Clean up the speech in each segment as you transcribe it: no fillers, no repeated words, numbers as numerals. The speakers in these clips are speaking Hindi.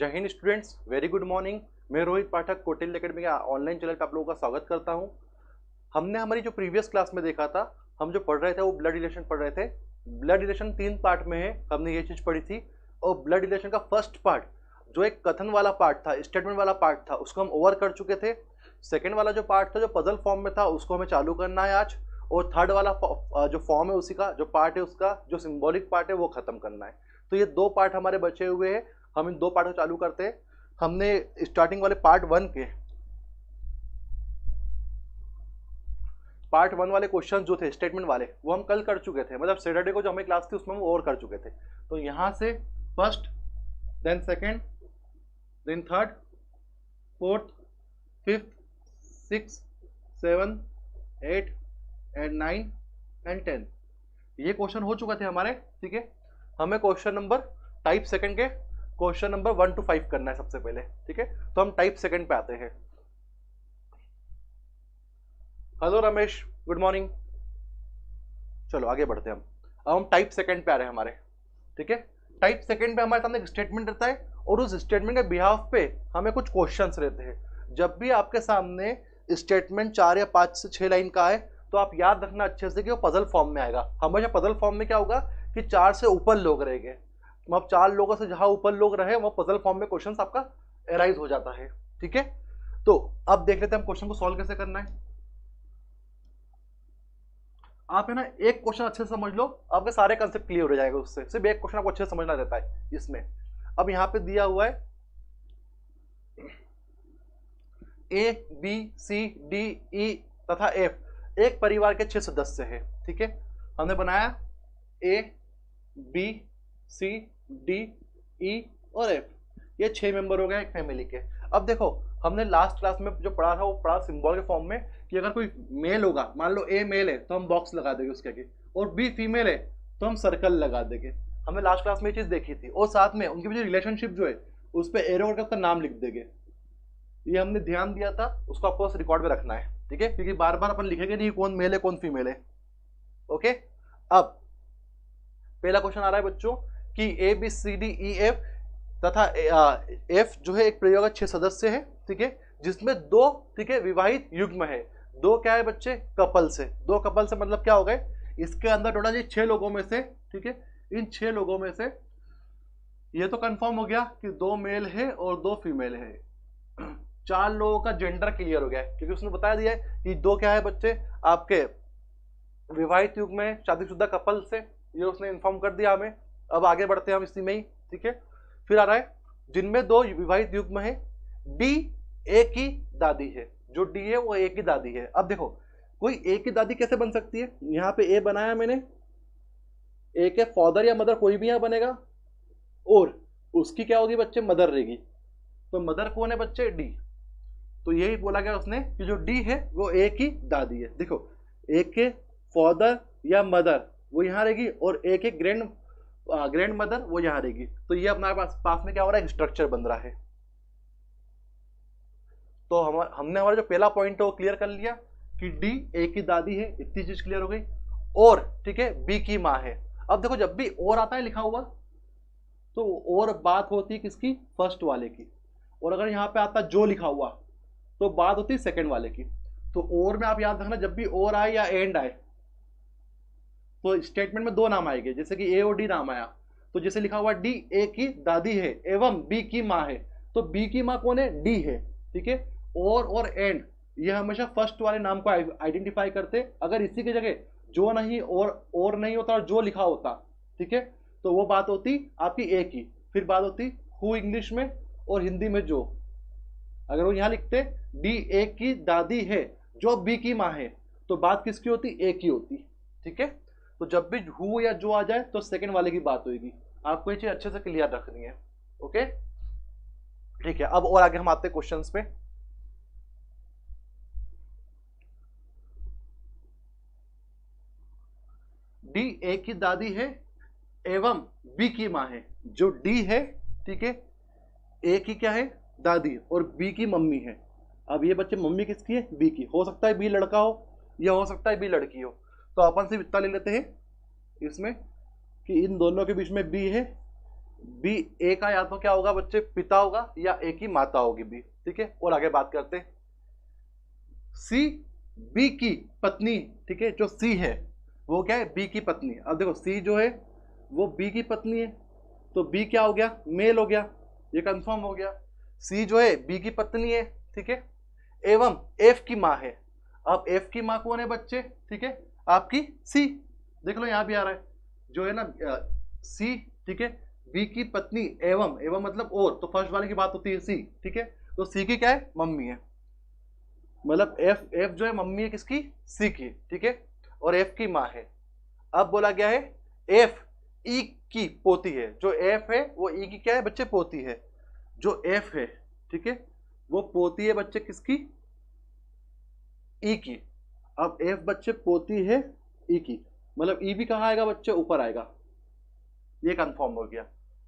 जय Hind students, very good morning. मैं रोहित पाठक कौटिल्य एकेडमी के ऑनलाइन चैनल पे आप लोगों का स्वागत करता हूं। हमने हमारी जो प्रीवियस क्लास में देखा था, हम जो पढ़ रहे थे वो ब्लड रिलेशन पढ़ रहे थे। ब्लड रिलेशन 3 पार्ट में है, हमने ये चीज़ पढ़ी थी। और ब्लड रिलेशन का फर्स्ट पार्ट जो एक कथन वाला पार्ट था, स्टेटमेंट वाला पार्ट था, उसको हम ओवर कर चुके थे। सेकेंड वाला जो पार्ट था जो पजल फॉर्म में था, उसको हमें चालू करना है आज। और थर्ड वाला जो फॉर्म है, उसी का जो पार्ट है, उसका जो सिंबॉलिक पार्ट है वो खत्म करना है। तो ये 2 पार्ट हमारे बचे हुए हैं। हम इन 2 पार्ट को चालू करते हैं। हमने स्टार्टिंग वाले पार्ट वन वाले क्वेश्चन जो थे स्टेटमेंट वाले, वो हम कल कर चुके थे। मतलब सैटरडे को जो हमें क्लास थी उसमें हम और कर चुके थे। तो यहाँ से first, then second, then third, fourth, fifth, six, seven, eight and 9 and 10 ये क्वेश्चन हो चुके थे हमारे। ठीक है, हमें क्वेश्चन नंबर टाइप सेकंड के क्वेश्चन नंबर 1 to 5 करना है सबसे पहले। ठीक है, तो हम टाइप सेकंड पे आते हैं। Hello Ramesh, good morning. चलो आगे बढ़ते हैं हम। अब हम टाइप सेकंड पे आ रहे हैं हमारे। ठीक है, टाइप सेकंड पे हमारे सामने एक स्टेटमेंट रहता है और उस स्टेटमेंट के बिहाफ पे हमें कुछ क्वेश्चंस रहते हैं। जब भी आपके सामने स्टेटमेंट 4 या 5 से 6 लाइन का आए तो आप याद रखना अच्छे से कि वो पजल फॉर्म में आएगा। हमेशा पजल फॉर्म में क्या होगा कि 4 से ऊपर लोग रहेंगे। अब 4 लोगों से जहां ऊपर लोग रहे वो पजल फॉर्म में क्वेश्चन आपका एराइज हो जाता है। ठीक है, तो अब देख लेते हैं हम क्वेश्चन को सॉल्व कैसे करना है। आप है ना एक क्वेश्चन अच्छे से समझ लो, आपके सारे कंसेप्ट क्लियर हो जाएगा। उससे सिर्फ एक क्वेश्चन आपको अच्छे से समझना रहता है इसमें। अब यहाँ पे दिया हुआ है ए बी सी डी ई तथा एफ एक परिवार के 6 सदस्य हैं। ठीक है, हमने बनाया ए बी सी डी ई और एफ, ये 6 मेंबर हो गए एक फैमिली के। अब देखो, हमने लास्ट क्लास में जो पढ़ा था वो पढ़ा सिंबल के फॉर्म में कि अगर कोई मेल होगा, मान लो ए मेल है तो हम बॉक्स लगा देंगे उसके आगे, और बी फीमेल है तो हम सर्कल लगा देंगे। हमने लास्ट क्लास में ये चीज़ देखी थी। और साथ में उनकी जो रिलेशनशिप जो है उस पर एरो करके नाम लिख देंगे। ये हमने ध्यान दिया था, उसको आपको रिकॉर्ड में रखना है। ठीक है, क्योंकि बार बार अपन लिखेंगे नहीं कौन मेल है कौन फीमेल है। ओके, अब पहला क्वेश्चन आ रहा है बच्चों कि A B C D E F तथा एफ जो है एक परिवार का 6 सदस्य है। ठीक है, जिसमें 2 ठीक है विवाहित युग्म है। 2 क्या है बच्चे? कपल से। 2 कपल से मतलब क्या हो गए, इसके अंदर टोटल ये 6 लोगों में से, ठीक है, इन 6 लोगों में से ये तो कंफर्म हो गया कि 2 मेल है और 2 फीमेल है। 4 लोगों का जेंडर क्लियर हो गया है, क्योंकि उसने बता दिया है कि 2 क्या है बच्चे आपके विवाहित युग में शादीशुदा कपल से, ये उसने इन्फॉर्म कर दिया हमें। अब आगे बढ़ते हैं हम इसी में ही। ठीक है, फिर आ रहा है जिनमें 2 विवाहित युग्म है, डी ए की दादी है। जो डी है वो ए की दादी है। अब देखो, कोई ए की दादी कैसे बन सकती है? यहाँ पे ए बनाया मैंने, ए के फादर या मदर कोई भी यहाँ बनेगा, और उसकी क्या होगी बच्चे? मदर रहेगी। तो मदर कौन है बच्चे? डी। तो यही बोला गया उसने कि जो डी है वो ए की दादी है। देखो, ए के फादर या मदर वो यहाँ रहेगी, और ए के ग्रैंड मदर वो यहाँ रहेगी। तो ये अपने पास में क्या हो रहा है? स्ट्रक्चर बन रहा है। तो हमने हमारा जो पहला पॉइंट है वो क्लियर कर लिया कि डी ए की दादी है, इतनी चीज क्लियर हो गई। और ठीक है, बी की माँ है। अब देखो, जब भी और आता है लिखा हुआ तो और बात होती है किसकी? फर्स्ट वाले की। और अगर यहाँ पे आता जो लिखा हुआ तो बात होती है सेकंड वाले की। तो और में आप याद रखना, जब भी और आए या एंड आए तो स्टेटमेंट में 2 नाम आएंगे। जैसे कि ए और डी नाम आया, तो जैसे लिखा हुआ डी ए की दादी है एवं बी की माँ है, तो बी की माँ कौन है? डी है। ठीक है, और एंड ये हमेशा फर्स्ट वाले नाम को आइडेंटिफाई करते। अगर इसी की जगह जो नहीं और नहीं होता और जो लिखा होता, ठीक है, तो वो बात होती आपकी ए की। फिर बात होती हु इंग्लिश में, और हिंदी में जो। अगर वो यहाँ लिखते डी ए की दादी है जो बी की माँ है, तो बात किसकी होती? ए की होती। ठीक है, तो जब भी हु या जो आ जाए तो सेकंड वाले की बात होगी। आपको ये चीज अच्छे से क्लियर रखनी है। ओके, ठीक है। अब और आगे हम आते हैं क्वेश्चंस पे। डी ए की दादी है एवं बी की माँ है। जो डी है, ठीक है, ए की क्या है? दादी, और बी की मम्मी है। अब ये बच्चे मम्मी किसकी है? बी की। हो सकता है बी लड़का हो या हो सकता है बी लड़की हो। तो अपन सिर्फ इतना ले लेते हैं इसमें कि इन दोनों के बीच में बी है, बी ए का या तो क्या होगा बच्चे, पिता होगा, या ए की माता होगी बी, ठीक है। और आगे बात करते हैं, सी बी की पत्नी, ठीक है, जो सी है वो क्या है, बी की पत्नी। अब देखो सी जो है वो बी की पत्नी है, तो बी क्या हो गया, मेल हो गया, ये कंफर्म हो गया। सी जो है बी की पत्नी है, ठीक है, एवं एफ की माँ है। अब एफ की माँ कौन है बच्चे, ठीक है, आपकी सी, देख लो यहां भी आ रहा है जो है ना, सी, ठीक है, बी की पत्नी एवं, एवं मतलब और, तो फर्स्ट वाले की बात होती है सी, ठीक है, तो सी की क्या है, मम्मी है, मतलब एफ, एफ जो है मम्मी है किसकी, सी की, ठीक है, और एफ की माँ है। अब बोला गया है एफ ई की पोती है, जो एफ है वो ई की क्या है बच्चे, पोती है, जो एफ है, ठीक है, वो पोती है बच्चे किसकी, ई की। अब एफ बच्चे पोती है ई की, मतलब ई भी कहाँ आएगा बच्चे, ऊपर आएगा, ये कंफर्म हो गया,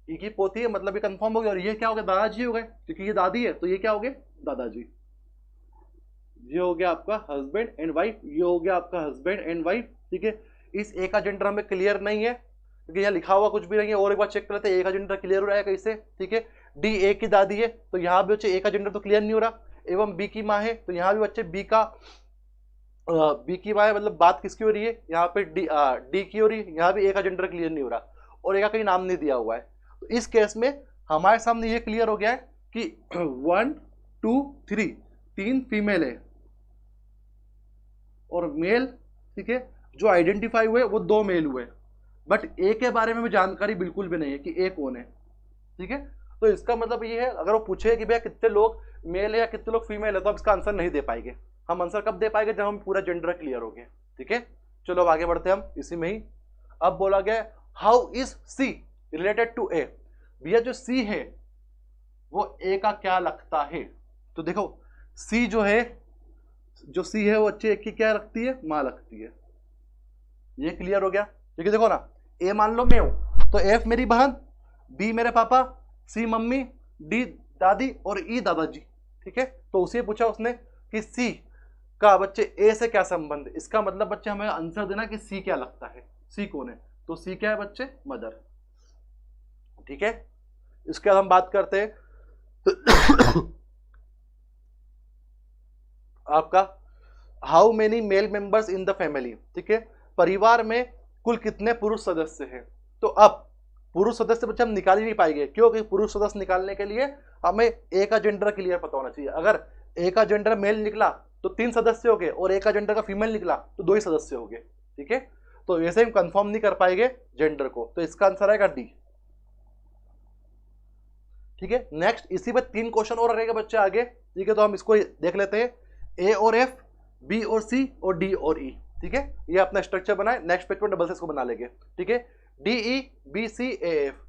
ई की पोती है मतलब ये कंफर्म हो गया। और ये क्या हो गया, दादाजी हो गए, क्योंकि ये दादी है तो ये क्या हो गए, दादाजी। ये हो गया आपका हस्बैंड एंड वाइफ, ये हो गया आपका हस्बैंड एंड वाइफ, ठीक है। इस ए का जेंडर हमें क्लियर नहीं है क्योंकि यहाँ लिखा हुआ कुछ भी नहीं है, और एक बार चेक कर लेते हैं ए का जेंडर क्लियर हो रहा है कैसे, ठीक है। डी ए की दादी है तो यहाँ भी बच्चे ए का जेंडर तो क्लियर नहीं हो रहा, एवं बी की माँ है तो यहाँ भी बच्चे बी की माँ है, मतलब बात किसकी हो रही है यहाँ पे, डी की हो रही है, यहाँ भी ए का जेंडर क्लियर नहीं हो रहा, और ए का कहीं नाम नहीं दिया हुआ है। तो इस केस में हमारे सामने ये क्लियर हो गया है कि 1 2 3 3 फीमेल है और मेल, ठीक है, जो आइडेंटिफाई हुए वो 2 मेल हुए, बट ए के बारे में भी जानकारी बिल्कुल भी नहीं है कि ए कौन है, ठीक है। तो इसका मतलब ये है, अगर वो पूछे कि भैया कितने लोग मेल है या कितने लोग फीमेल है, तो आप इसका आंसर नहीं दे पाएंगे। हम आंसर कब दे पाएंगे, जब हम पूरा जेंडर क्लियर हो गए, ठीक है। चलो अब आगे बढ़ते हैं हम इसी में ही। अब बोला गया how is C related to A, भैया जो सी है वो ए का क्या लगता है। तो देखो सी जो है, जो सी है वो अच्छे एक की क्या लगती है, माँ लगती है, ये क्लियर हो गया। क्योंकि देखो ना, ए मान लो मैं हूं तो एफ मेरी बहन, बी मेरे पापा, सी मम्मी, डी दादी और ई दादाजी, ठीक है। तो उसे पूछा उसने कि सी का बच्चे ए से क्या संबंध है, इसका मतलब बच्चे हमें आंसर देना कि सी क्या लगता है, सी कौन है, तो सी क्या है बच्चे, मदर, ठीक है। इसके बाद हम बात करते हैं आपका how many male members in the family, ठीक है, परिवार में कुल कितने पुरुष सदस्य हैं। तो अब पुरुष सदस्य बच्चे हम निकाल ही नहीं पाएंगे, क्योंकि पुरुष सदस्य निकालने के लिए हमें ए का जेंडर क्लियर पता होना चाहिए। अगर ए का जेंडर मेल निकला तो 3 सदस्य हो गए, और ए का जेंडर का फीमेल निकला तो 2 ही सदस्य हो गए, ठीक है। तो वैसे हम कंफर्म नहीं कर पाएंगे जेंडर को, तो इसका आंसर आएगा डी, ठीक है। नेक्स्ट इसी पर 3 क्वेश्चन और रहेगा बच्चे आगे, ठीक है, तो हम इसको देख लेते हैं, ए और एफ, बी और सी, और डी और ई, ठीक है। ये अपना स्ट्रक्चर बनाए, नेक्स्ट पेज पर डबल से इसको बना लेंगे, ठीक है। D E B C A F,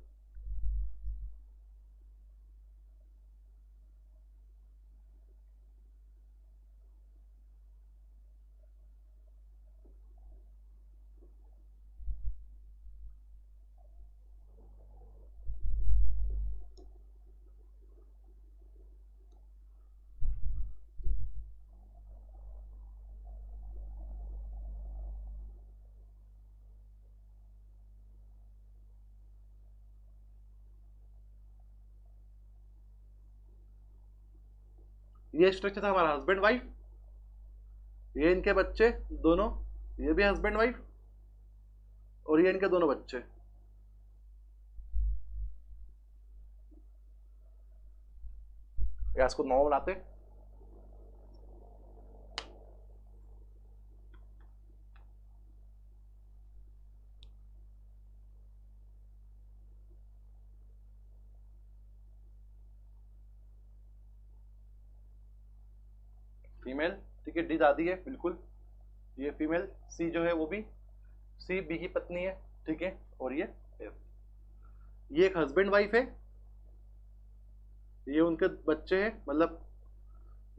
ये स्ट्रक्चर था हमारा हस्बैंड वाइफ, ये इनके बच्चे दोनों, ये भी हस्बैंड वाइफ, और ये इनके दोनों बच्चे। या इसको 9 बनाते, फीमेल, ठीक है, डी दादी है बिल्कुल, ये फीमेल, सी जो है वो भी, सी बी की पत्नी है, ठीक है, और ये एफ, ये एक हस्बैंड वाइफ है, ये उनके बच्चे हैं, मतलब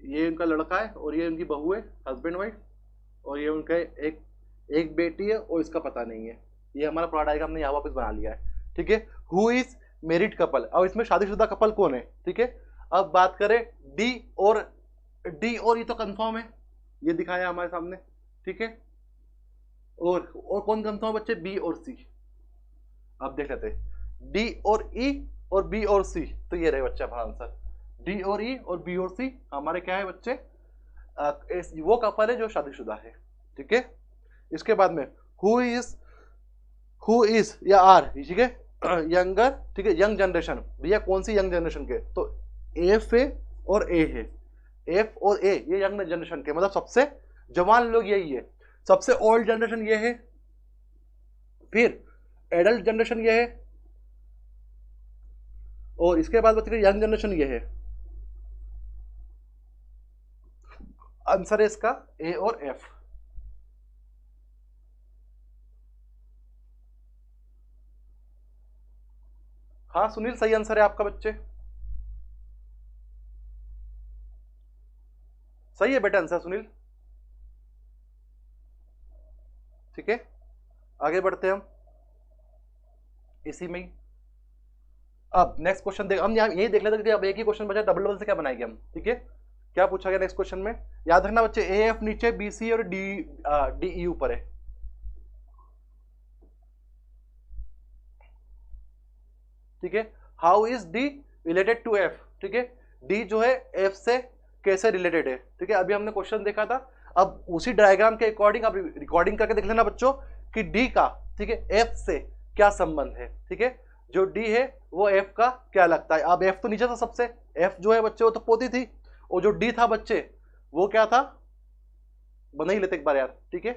ये उनका लड़का है और ये उनकी बहू है, हस्बैंड वाइफ, और ये उनका एक एक बेटी है और इसका पता नहीं है। ये हमारा पूरा डायग्राम हमने यहाँ वापस बना लिया है, ठीक है। हु इज मैरिड कपल, अब इसमें शादीशुदा कपल कौन है, ठीक है। अब बात करें डी और ये तो कंफर्म है, ये दिखाया हमारे सामने, ठीक है। और कौन कंफर्म बच्चे, बी और सी। अब देख लेते हैं डी और ई और बी और सी, तो ये रहे बच्चे हमारा आंसर। डी और ई और बी और सी हमारे क्या है बच्चे, वो कपल है जो शादीशुदा है, ठीक है। इसके बाद में हु इज या आर, ठीक है, यंगर, ठीक है, यंग जनरेशन, भैया कौन सी यंग जनरेशन के, तो एफ ए और ए है, एफ और ए ये यंग जनरेशन के, मतलब सबसे जवान लोग यही है। सबसे ओल्ड जनरेशन ये है, फिर एडल्ट जनरेशन ये है, और इसके बाद बच्चे यंग जनरेशन ये है। आंसर है इसका ए और एफ। हाँ सुनील, सही आंसर है आपका बच्चे, सही है बेटा आंसर सुनील, ठीक है। आगे बढ़ते हैं हम इसी में ही। अब नेक्स्ट क्वेश्चन देख, हम यहाँ यही देख लेते हैं कि अब एक ही क्वेश्चन बचा, डबल डबल से क्या बनाएंगे हम, ठीक है। क्या पूछा गया नेक्स्ट क्वेश्चन में, याद रखना बच्चे, ए एफ नीचे, बी सी और डी डी ई ऊपर है, ठीक है। How is D related to F, ठीक है, डी जो है एफ से कैसे रिलेटेड है, ठीक है। अभी हमने क्वेश्चन देखा था, अब उसी डायग्राम के अकॉर्डिंग आप रिकॉर्डिंग करके देख लेना बच्चों कि डी का, ठीक है, एफ से क्या संबंध है, ठीक है। जो डी है वो एफ का क्या लगता है। अब एफ तो नीचे था सबसे, एफ जो है बच्चे वो तो पोती थी, और जो डी था बच्चे वो क्या था, बना ही लेते एक बार यार, ठीक है।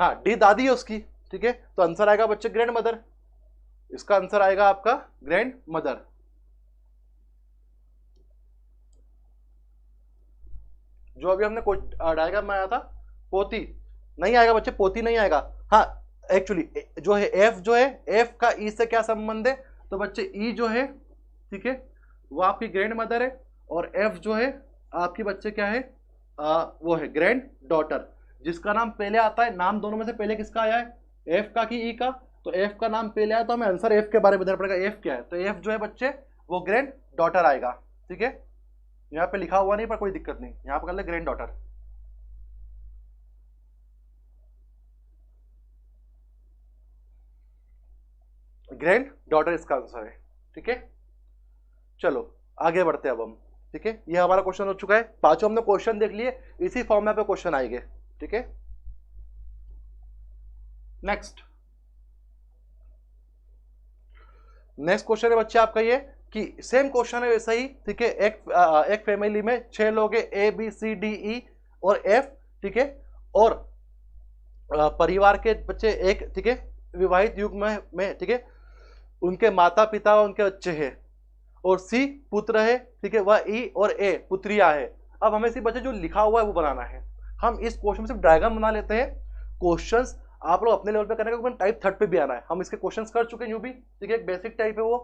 हाँ डी दादी है उसकी, ठीक है, तो आंसर आएगा बच्चे ग्रैंड मदर, इसका आंसर आएगा आपका ग्रैंड मदर। जो अभी हमने डायग्राम में आया था, पोती नहीं आएगा बच्चे, पोती नहीं आएगा। हाँ एक्चुअली जो है एफ, जो है एफ का ई से क्या संबंध है, तो बच्चे ई जो है, ठीक है, वो आपकी ग्रैंड मदर है, और एफ जो है आपकी बच्चे क्या है, वो है ग्रैंड डॉटर। जिसका नाम पहले आता है, नाम दोनों में से पहले किसका आया है, एफ का कि ई का, तो एफ का नाम पहले आया तो हमें आंसर एफ के बारे में देना पड़ेगा, एफ क्या है, तो एफ जो है बच्चे वो ग्रैंड डॉटर आएगा, ठीक है। यहाँ पे लिखा हुआ नहीं पर कोई दिक्कत नहीं, यहाँ पे कर ले ग्रैंड डॉटर। ग्रैंड डॉटर इसका आंसर है, ठीक है। चलो आगे बढ़ते हैं अब हम, ठीक है। ये हमारा क्वेश्चन हो चुका है, पांचों हमने क्वेश्चन देख लिए, इसी फॉर्मेट पे क्वेश्चन आएंगे, ठीक है। नेक्स्ट क्वेश्चन है बच्चे आपका ये, कि सेम क्वेश्चन है वैसा ही, ठीक है। एक फैमिली में 6 लोग है, ए बी सी डी ई और एफ, ठीक है, और परिवार के बच्चे एक, ठीक है, विवाहित युग में, ठीक है, उनके माता पिता और उनके बच्चे हैं, और सी पुत्र है, ठीक है, वह ई और ए पुत्रिया है। अब हमें सिर्फ बच्चे जो लिखा हुआ है वो बनाना है। हम इस क्वेश्चन में सिर्फ डायग्राम बना लेते हैं, क्वेश्चंस आप लोग अपने लेवल पे करने का, टाइप 3 पे भी आना है। हम इसके क्वेश्चंस कर चुके हैं यूं भी, ठीक है, एक बेसिक टाइप है वो,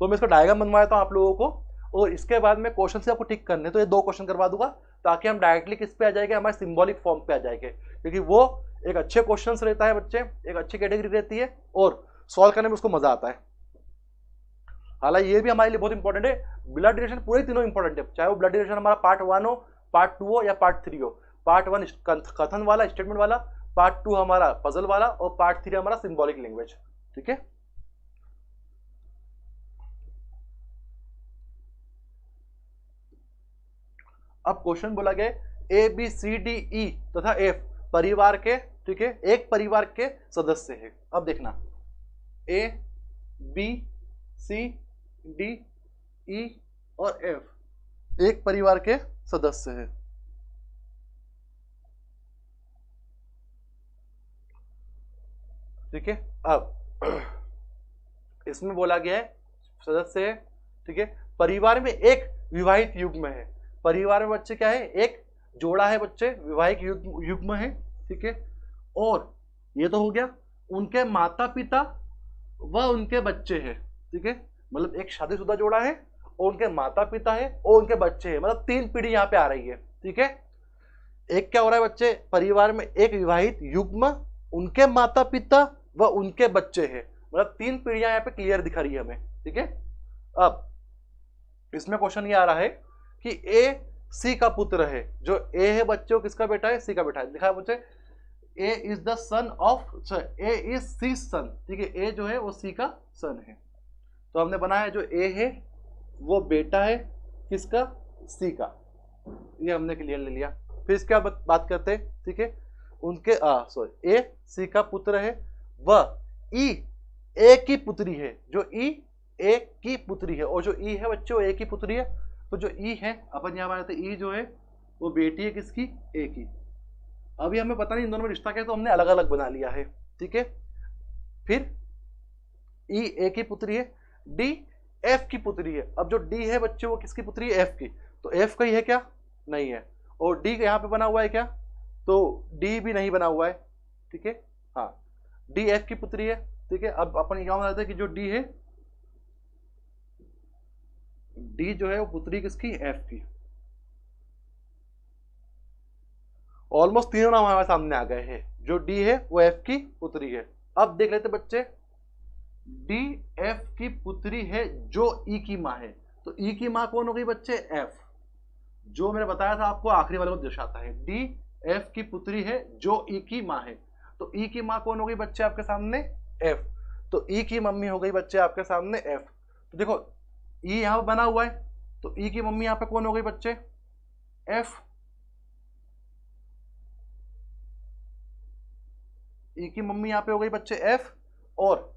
तो मैं इसका डायग्राम बनवाता हूं आप लोगों को, और इसके बाद में क्वेश्चन से आपको टिक करने, तो ये 2 क्वेश्चन करवा दूंगा, ताकि हम डायरेक्टली किस पे आ जाएंगे, हमारे सिंबॉलिक फॉर्म पे आ जाएंगे, क्योंकि वो एक अच्छे क्वेश्चन रहता है बच्चे, एक अच्छी कैटेगरी रहती है, और सॉल्व करने में उसको मजा आता है। हालांकि ये भी हमारे लिए बहुत इंपॉर्टेंट है, ब्लड रिलेशन पूरे तीनों इंपॉर्टेंट है, चाहे वो ब्लड रिलेशन हमारा पार्ट 1 हो, पार्ट 2 हो या पार्ट 3 हो। पार्ट 1 कथन वाला, स्टेटमेंट वाला, पार्ट 2 हमारा पजल वाला, और पार्ट 3 हमारा सिंबॉलिक लैंग्वेज, ठीक है। अब क्वेश्चन बोला गया ए बी सी डी ई तथा एफ परिवार के, ठीक है, एक परिवार के सदस्य है। अब देखना, ए बी सी डी ई और एफ एक परिवार के सदस्य है, ठीक है। अब इसमें बोला गया है सदस्य है, ठीक है, परिवार में एक विवाहित युग्म है। परिवार में बच्चे क्या है, एक जोड़ा है बच्चे, विवाहित युग्म है, ठीक है। और ये तो हो गया, उनके माता पिता व उनके बच्चे हैं, ठीक है, मतलब एक शादीशुदा जोड़ा है और उनके माता पिता है और उनके बच्चे हैं, मतलब 3 पीढ़ी यहाँ पे आ रही है, ठीक है। एक क्या हो रहा है बच्चे, परिवार में एक विवाहित युग्म, उनके माता पिता व उनके बच्चे हैं, मतलब 3 पीढ़ियां यहाँ पे क्लियर दिखा रही है हमें, ठीक है। अब इसमें क्वेश्चन ये आ रहा है कि ए सी का पुत्र है, जो ए है बच्चों किसका बेटा है, सी का बेटा है, दिखा बच्चे, A is the son of, A is C son, ठीक है, ए जो है वो सी का सन है। तो हमने बनाया जो ए है वो बेटा है किसका, सी का, ये हमने क्लियर ले लिया। फिर इसके बाद बात करते हैं, ठीक है, उनके ए सी का पुत्र है, वह ई ए की पुत्री है, जो ई ए की पुत्री है, और जो ई है बच्चों ए की पुत्री है, तो जो ई है अपन यहाँ बनाते ई जो है वो बेटी है किसकी, ए की। अभी हमें पता नहीं इन दोनों में रिश्ता क्या है, तो हमने अलग अलग बना लिया है, ठीक है। फिर ई ए की पुत्री है, डी एफ की पुत्री है। अब जो डी है बच्चे वो किसकी पुत्री है, एफ की, तो एफ का ही है क्या, नहीं है, और डी यहाँ पे बना हुआ है क्या, तो डी भी नहीं बना हुआ है, ठीक है, हाँ, डी एफ की पुत्री है, ठीक है। अब अपन यहाँ बनाते हैं कि जो डी है, डी जो है वो पुत्री किसकी, एफ की। ऑलमोस्ट तीनों नाम हमारे सामने आ गए हैं, जो डी है वो एफ की पुत्री है। अब देख लेते बच्चे, डी एफ की पुत्री है जो ई की माँ है, तो ई की माँ कौन हो गई बच्चे, एफ, जो मैंने बताया था आपको आखिरी वाले को दर्शाता है। डी एफ की पुत्री है जो ई की माँ है, तो ई की माँ कौन हो गई बच्चे आपके सामने, एफ, तो ई की मम्मी हो गई बच्चे आपके सामने एफ। तो देखो ई यहाँ पे बना हुआ है, तो ई की मम्मी यहाँ पे कौन हो गई बच्चे, एफ, ई की मम्मी यहाँ पे हो गई बच्चे एफ, और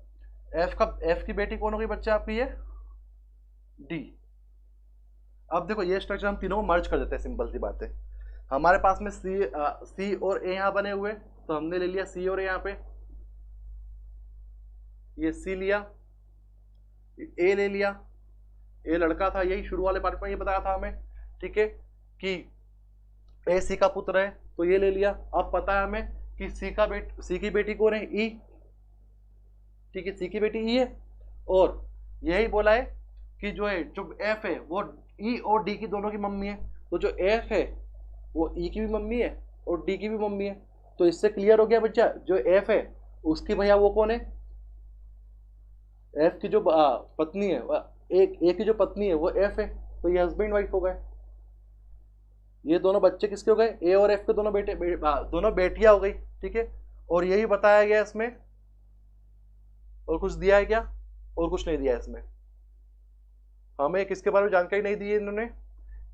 एफ की बेटी कौन हो गई बच्चे आपकी, ये डी। अब देखो ये स्ट्रक्चर हम तीनों को मर्ज कर देते हैं, सिंपल सी बात है। हमारे पास में सी और ए यहाँ बने हुए, तो हमने ले लिया सी और ए, यहाँ पे ये सी लिया, ए ले लिया, ए लड़का था, यही शुरू वाले पार्ट में ये बताया था हमें, ठीक है, कि ए सी का पुत्र है, तो ये ले लिया। अब पता है हमें कि सी की बेटी कौन है, ई, ठीक है, सी की बेटी ई है, और यही बोला है कि जो है जो एफ है वो ई और डी की दोनों की मम्मी है, तो जो एफ है वो ई की भी मम्मी है और डी की भी मम्मी है। तो इससे क्लियर हो गया बच्चा, जो एफ है उसकी भैया वो कौन है, एफ की जो पत्नी है, ए की जो पत्नी है वो एफ है, तो ये हस्बैंड वाइफ हो गए। ये दोनों बच्चे किसके हो गए, ए और एफ के दोनों दोनों बेटियां हो गई, ठीक है। और यही बताया गया इसमें, और कुछ दिया है क्या, और कुछ नहीं दिया है इसमें। हमें किसके बारे में जानकारी नहीं दी है इन्होंने,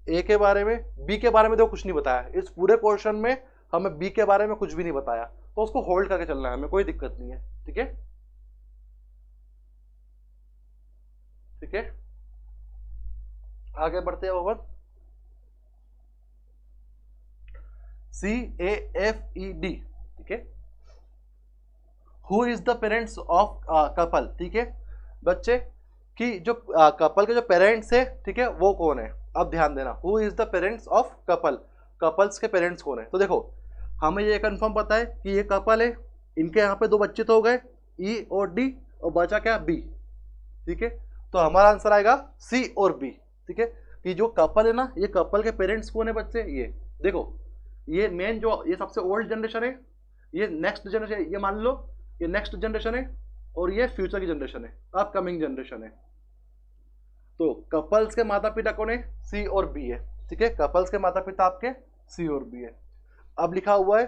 ए के बारे में, बी के बारे में तो कुछ नहीं बताया। इस पूरे क्वेश्चन में हमें बी के बारे में कुछ भी नहीं बताया, तो उसको होल्ड करके चलना है, हमें कोई दिक्कत नहीं है, ठीक है, ठीक है। आगे बढ़ते हैं over, C A F E D, ठीक है। Who is the parents of couple, ठीक है बच्चे, कि जो कपल के जो पेरेंट्स है, ठीक है, वो कौन है। अब ध्यान देना, who is the parents of couple, couples के पेरेंट्स कौन है। तो देखो हमें ये कंफर्म पता है कि ये कपल है, इनके यहाँ पे दो बच्चे तो हो गए, ई और डी, और बचा क्या, बी, ठीक है। तो हमारा आंसर आएगा सी और बी, ठीक है। कि जो कपल है ना, ये कपल के पेरेंट्स कौन है बच्चे, ये देखो, ये मेन जो ये सबसे ओल्ड जनरेशन है, ये नेक्स्ट जनरेशन, ये मान लो ये नेक्स्ट जनरेशन है, और ये फ्यूचर की जनरेशन है, अपकमिंग जनरेशन है। तो कपल्स के माता पिता कौन है, सी और बी है, ठीक है। कपल्स के माता पिता आपके सी और बी है। अब लिखा हुआ है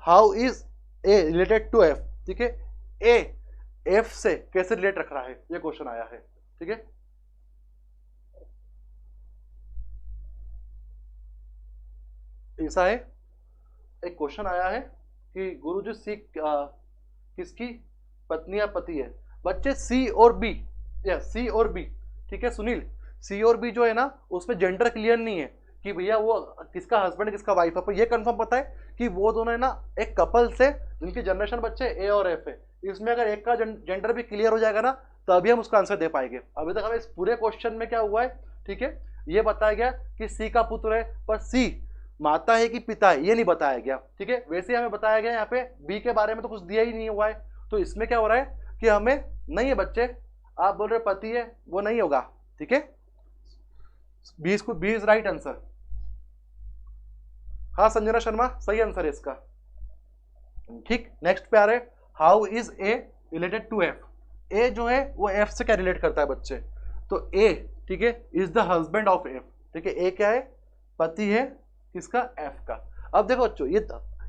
how is A related to F, ठीक है, ए एफ से कैसे रिलेट रख रहा है, ये क्वेश्चन आया है, ठीक है। ऐसा है, एक क्वेश्चन आया है कि गुरुजी सी किसकी पत्नी या पति है, बच्चे सी और बी, या सी और बी, ठीक है सुनील, सी और बी जो है ना उसमें जेंडर क्लियर नहीं है कि भैया वो किसका हस्बैंड किसका वाइफ है, पर ये कंफर्म पता है कि वो दोनों है ना एक कपल से जिनकी जनरेशन बच्चे ए और एफ है। इसमें अगर एक का जेंडर भी क्लियर हो जाएगा ना तभी हम उसका आंसर दे पाएंगे। अभी तक हमें इस पूरे क्वेश्चन में क्या हुआ है, ठीक है, ये बताया गया कि सी का पुत्र है, पर सी माता है कि पिता है ये नहीं बताया गया, ठीक है। वैसे हमें बताया गया यहाँ पे बी के बारे में तो कुछ दिया ही नहीं हुआ है, तो इसमें क्या हो रहा है कि हमें नहीं है बच्चे, आप बोल रहे पति है, वो नहीं होगा, ठीक है। B is right answer. हाँ संजना शर्मा सही आंसर है इसका, ठीक। नेक्स्ट पे आ रहे, how is A related to F, A जो है वो एफ से क्या रिलेट करता है बच्चे, तो ए, ठीक है, is the husband of F, ठीक है। ए क्या है, पति है किसका, एफ का। अब देखो बच्चों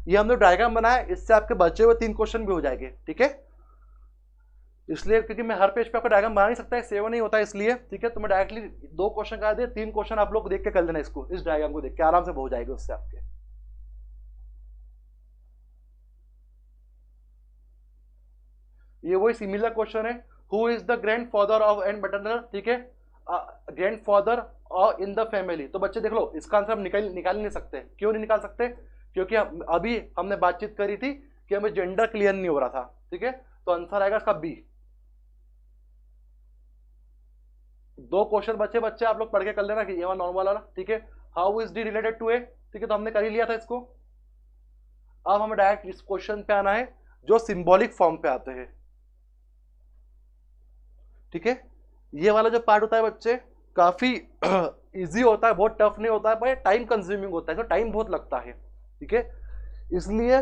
ये हमने डायग्राम बनाया, इससे आपके बचे हुए 3 क्वेश्चन भी हो जाएंगे, ठीक है। इसलिए क्योंकि मैं हर पेज पे आपका डायग्राम बना नहीं सकता, सेव नहीं होता इसलिए, ठीक है। तो मैं डायरेक्टली 2 क्वेश्चन करा दिए, 3 क्वेश्चन आप लोग देख के कर लेना, इसको इस डायग्राम को देख के आराम से हो जाएगा उससे आपके। ये वही सिमिलर क्वेश्चन है, who is the grand father of and maternal, ठीक है, ग्रैंड फादर और इन द फैमिली। तो बच्चे देख लो, इसका आंसर हम निकाल नहीं सकते। क्यों नहीं निकाल सकते? क्योंकि अभी हमने बातचीत करी थी कि हमें जेंडर क्लियर नहीं हो रहा था, ठीक है। तो आंसर आएगा इसका बी। 2 क्वेश्चन बच्चे आप लोग पढ़ के कर लेना कि ये वाला नॉर्मल वाला, ठीक है। How is D related to A, ठीक है, तो हमने कर ही लिया था इसको। अब हमें डायरेक्ट इस क्वेश्चन पे आना है जो सिंबॉलिक फॉर्म पे आते हैं, ठीक है। ये वाला जो पार्ट होता है बच्चे काफी इजी होता है, बहुत टफ नहीं होता है, पर टाइम कंज्यूमिंग होता है, तो टाइम बहुत लगता है, ठीक है। इसलिए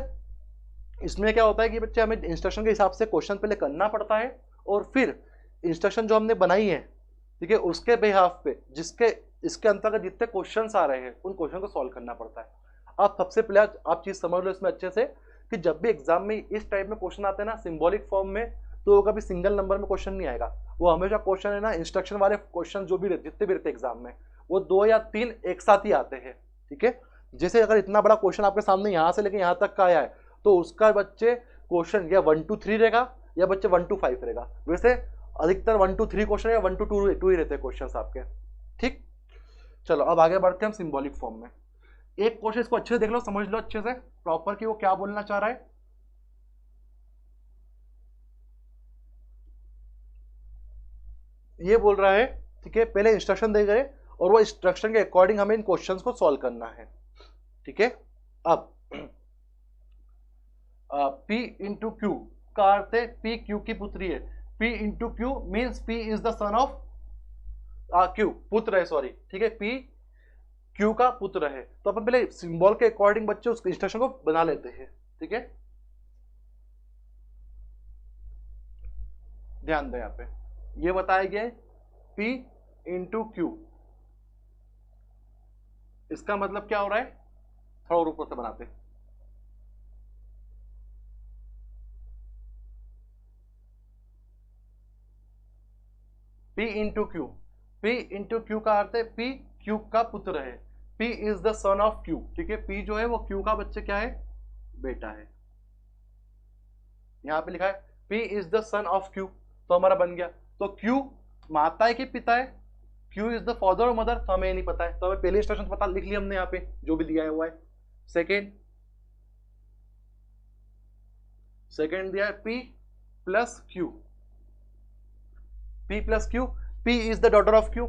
इसमें क्या होता है कि बच्चे हमें इंस्ट्रक्शन के हिसाब से क्वेश्चन पहले करना पड़ता है, और फिर इंस्ट्रक्शन जो हमने बनाई है, ठीक है, उसके बिहाफ पे जिसके इसके अंतर्गत जितने क्वेश्चंस आ रहे हैं उन क्वेश्चन को सॉल्व करना पड़ता है। आप सबसे पहले आप चीज समझ लो इसमें अच्छे से कि जब भी एग्जाम में इस टाइप में क्वेश्चन आते हैं ना सिंबॉलिक फॉर्म में, तो कभी सिंगल नंबर में क्वेश्चन नहीं आएगा। वो हमेशा क्वेश्चन है ना, इंस्ट्रक्शन वाले क्वेश्चन जो भी जितने भी रहते हैं एग्जाम में, वो 2 या 3 एक साथ ही आते हैं, ठीक है। जैसे अगर इतना बड़ा क्वेश्चन आपके सामने यहाँ से लेकर यहाँ तक का आया है, तो उसका बच्चे क्वेश्चन या 1 to 3 रहेगा या बच्चे 1 to 5 रहेगा। वैसे अधिकतर 1 to 3 क्वेश्चन या 1 to 2 ही रहते हैं क्वेश्चन आपके, ठीक। चलो अब आगे बढ़ते हैं हम सिंबॉलिक फॉर्म में। एक क्वेश्चन इसको अच्छे से देख लो, समझ लो अच्छे से प्रॉपर कि वो क्या बोलना चाह रहा है। ये बोल रहा है, ठीक है, पहले इंस्ट्रक्शन दे गए और वो इंस्ट्रक्शन के अकॉर्डिंग हमें इन क्वेश्चंस को सॉल्व करना है, ठीक है। अब P इंटू क्यू का अर्थ है P क्यू की पुत्री है। P into Q means P is the son of Q, पुत्र है, सॉरी, ठीक है, P क्यू का पुत्र है। तो अपन पहले सिंबल के अकॉर्डिंग बच्चे उस इंस्ट्रक्शन को बना लेते हैं, ठीक है। ध्यान दें, यहाँ पे ये बताया गया है P इंटू क्यू, इसका मतलब क्या हो रहा है, थोड़ा और ऊपर से बनाते हैं। P into Q, P into Q का अर्थ है P क्यू का पुत्र है। P is the son of Q, ठीक है। P जो है वो क्यू का बच्चे क्या है, बेटा है। यहाँ पे लिखा है P is the son of Q, तो हमारा बन गया। तो Q माता है कि पिता है, Q इज द फादर और मदर, तो हमें नहीं पता है, तो हमें पहले इंस्ट्रक्शन पता लिख लिया हमने यहाँ पे जो भी दिया हुआ है। सेकेंड दिया है P plus Q, P plus Q, P is the daughter of Q,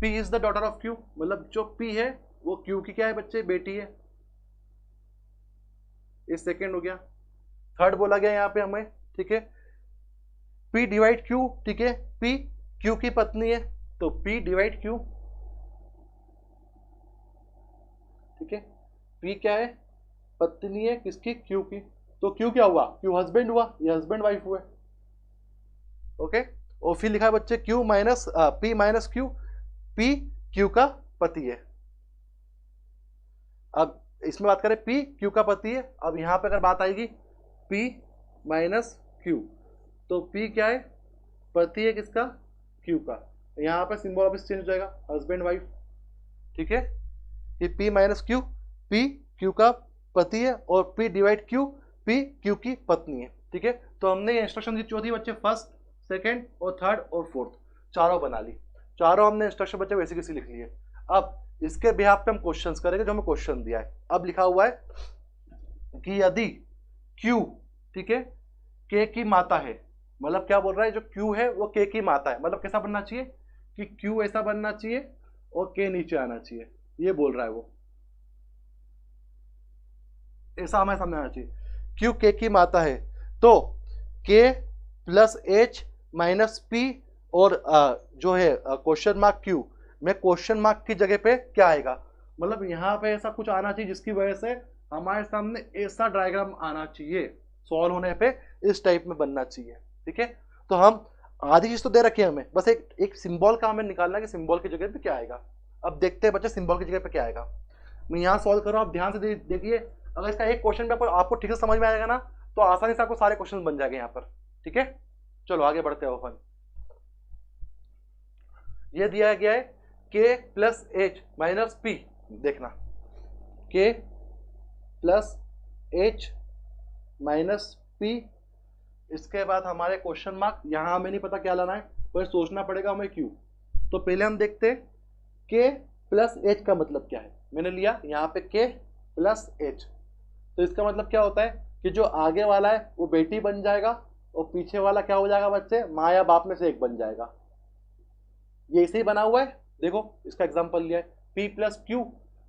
P is the daughter of Q, मतलब जो P है वो Q की क्या है बच्चे, बेटी है। ये सेकेंड हो गया। थर्ड बोला गया यहाँ पे हमें, ठीक है, P डिवाइड Q, ठीक है, P Q की पत्नी है, तो P डिवाइड Q, ठीक है। P क्या है, पत्नी है किसकी, Q की, तो Q क्या हुआ, Q हस्बैंड हुआ, ये हस्बैंड वाइफ हुए, ओके। और फिर लिखा है बच्चे Q minus P minus Q, P Q का पति है। अब इसमें बात करें P Q का पति है, अब यहाँ पे अगर बात आएगी P माइनस Q, तो P क्या है, पति है किसका, Q का। यहाँ पे सिंबल ऑफिस चेंज हो जाएगा, हस्बैंड वाइफ, ठीक है। ये P minus Q, P Q का पति है, और P divide Q, P Q की पत्नी है, ठीक है। तो हमने ये इंस्ट्रक्शन दी चौथी बच्चे, फर्स्ट, सेकेंड और थर्ड और फोर्थ, चारों बना ली। चारों हमने इंस्ट्रक्शन बच्चे वैसे किसी लिख लिए। अब इसके बिहाफ पे हम क्वेश्चंस करेंगे जो हमें क्वेश्चन दिया है। अब लिखा हुआ है कि यदि Q, ठीक है, K की माता है, मतलब क्या बोल रहा है, जो Q है वो K की माता है, मतलब कैसा बनना चाहिए कि Q ऐसा बनना चाहिए और K नीचे आना चाहिए, ये बोल रहा है वो, ऐसा हमें सामने आना चाहिए। Q K की माता है तो K plus H minus P और जो है क्वेश्चन मार्क Q में क्वेश्चन मार्क की जगह पे क्या आएगा, मतलब यहाँ पे ऐसा कुछ आना चाहिए जिसकी वजह से हमारे सामने ऐसा डायग्राम आना चाहिए, सॉल्व होने पे इस टाइप में बनना चाहिए, ठीक है। तो हम आधी चीज तो दे रखी है हमें, बस एक सिंबल का हमें निकालना है कि सिंबल की जगह पे क्या आएगा। अब देखते हैं बच्चे सिंबल की जगह पे क्या आएगा। मैं यहाँ सॉल्व कर रहा हूँ, आप ध्यान से देखिए, अगर इसका एक क्वेश्चन पेपर आपको ठीक से समझ में आएगा ना तो आसानी से आपको सारे क्वेश्चन बन जाएंगे यहाँ पर। ठीक है, चलो आगे बढ़ते हैं अपन। ये दिया गया है k plus H minus P, देखना k plus H minus P, इसके बाद हमारे क्वेश्चन मार्क, यहाँ हमें नहीं पता क्या लाना है पर सोचना पड़ेगा हमें क्यों। तो पहले हम देखते हैं k प्लस एच का मतलब क्या है। मैंने लिया यहाँ पे k प्लस एच, तो इसका मतलब क्या होता है कि जो आगे वाला है वो बेटी बन जाएगा और पीछे वाला क्या हो जाएगा बच्चे, माँ या बाप में से एक बन जाएगा। ये इसे ही बना हुआ है, देखो इसका एग्जांपल लिया है p प्लस क्यू,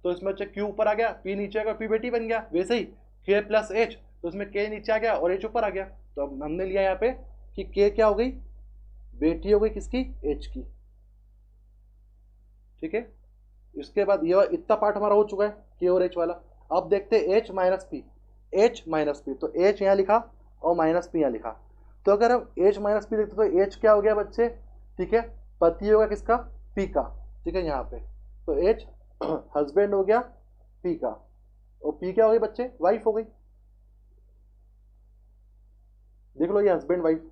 तो इसमें q ऊपर आ गया, p नीचे आ गया, p बेटी बन गया। वैसे ही k प्लस एच, तो इसमें k नीचे आ गया और h ऊपर आ गया। तो अब हमने लिया यहाँ पे कि k क्या हो गई, बेटी हो गई किसकी, h की। ठीक है, इसके बाद ये इतना पार्ट हमारा हो चुका है k और h वाला। अब देखते हैं h minus P, h minus P, तो h यहाँ लिखा और माइनस पी यहाँ लिखा। तो अगर हम h माइनस पी लिखते तो h क्या हो गया बच्चे, ठीक है, पति होगा किसका, p का। ठीक है, यहाँ पे तो h हस्बैंड हो गया p का और p क्या हो गई बच्चे, वाइफ हो गई। देख लो ये हस्बैंड वाइफ।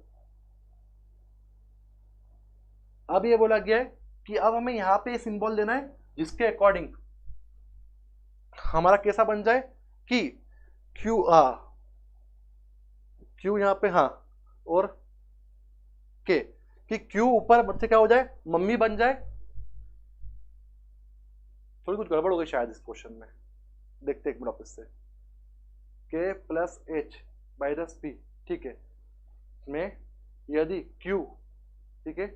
अब ये बोला गया है कि अब हमें यहाँ पे सिंबल देना है जिसके अकॉर्डिंग हमारा कैसा बन जाए कि क्यू क्यू यहाँ पे, हाँ, और के, कि क्यू ऊपर बच्चे क्या हो जाए, मम्मी बन जाए। थोड़ी कुछ गड़बड़ हो गई शायद इस क्वेश्चन में, देखते एक मिनट वापस से। के प्लस एच माइनस पी, ठीक है, में यदि क्यू, ठीक है,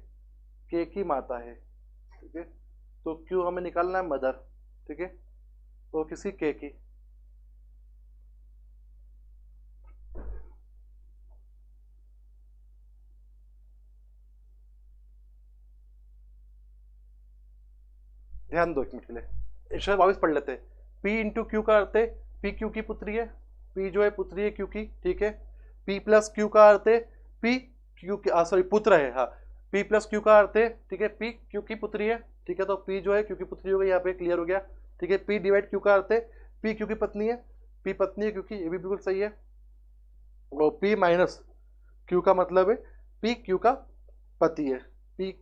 के की माता है, ठीक है, तो क्यू हमें निकालना है मदर, ठीक है, तो किसी के की, ध्यान दो एक मिनट के लिए, इसमें वापस पढ़ लेते हैं। P इंटू क्यू का अर्थ है P क्यू की पुत्री है, P जो है पुत्री है क्यू की, ठीक है। P प्लस क्यू का अर्थ है P क्यू की, सॉरी पुत्र है, हाँ, P प्लस क्यू का अर्थ है, ठीक है, P क्यू की पुत्री है, ठीक है, तो P जो है क्यू की पुत्री हो गई, यहाँ पे क्लियर हो गया। ठीक है, P डिवाइड क्यू का अर्थ है P क्यू की पत्नी है, P पत्नी है क्यू की, ये भी बिल्कुल सही है। और P माइनस क्यू का मतलब है P क्यू का पति है, P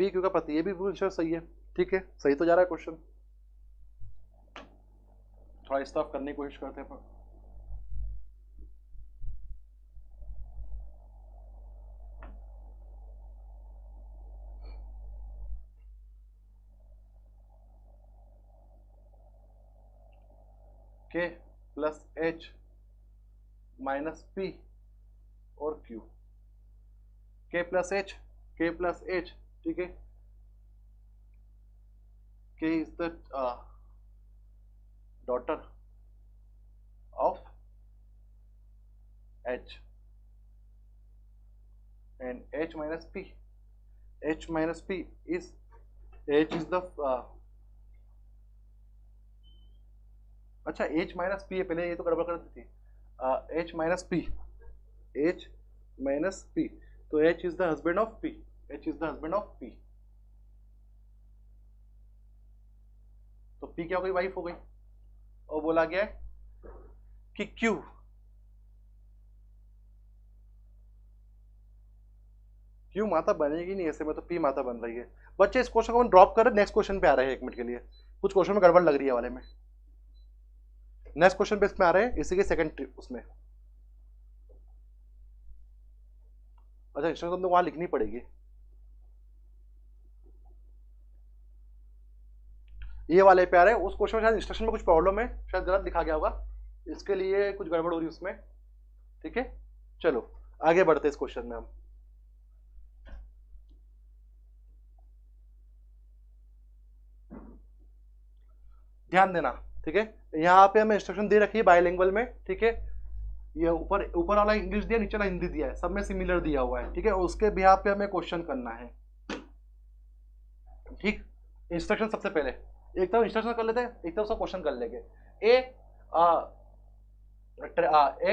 क्यू का पति, ये भी बिल्कुल सही है। ठीक है, सही तो जा रहा है क्वेश्चन, थोड़ा इस तरफ करने की कोशिश करते हैं पर K plus H minus P और Q, K plus H, K plus H, ठीक है, K is the daughter of H and H minus P, H minus P is, H is the, अच्छा एच माइनस पी है, पहले ये तो गड़बड़ कर दी थी, H minus P, H minus P, तो H is the husband of P, H is the husband of P, तो पी क्या हो गई, वाइफ हो गई। और बोला गया है कि क्यू, क्यू माता बनेगी नहीं ऐसे में, तो पी माता बन रही है। बच्चे इस क्वेश्चन को हम ड्रॉप कर रहे, नेक्स्ट क्वेश्चन पे आ रहे हैं, एक मिनट के लिए, कुछ क्वेश्चन में गड़बड़ लग रही है वाले में, नेक्स्ट क्वेश्चन पे इसमें आ रहे हैं, इसी के सेकंड उसमें। अच्छा इंस्ट्रक्शन तो वहां लिखनी पड़ेगी, ये वाले पे आ रहे हैं, उस क्वेश्चन में शायद इंस्ट्रक्शन में कुछ प्रॉब्लम है, शायद गलत लिखा गया होगा, इसके लिए कुछ गड़बड़ हो रही है उसमें। ठीक है, चलो आगे बढ़ते इस क्वेश्चन में हम। ध्यान देना, ठीक है, यहाँ पे हमें इंस्ट्रक्शन दे रखी है बायलिंगुअल में, ठीक है, ये ऊपर ऊपर वाला इंग्लिश दिया, नीचे वाला हिंदी दिया है, सब में सिमिलर दिया हुआ है, ठीक है, उसके बिहाफ पे हमें क्वेश्चन करना है। ठीक, इंस्ट्रक्शन सबसे पहले एक तरफ इंस्ट्रक्शन कर लेते हैं, एक तरफ से क्वेश्चन कर लेंगे। ए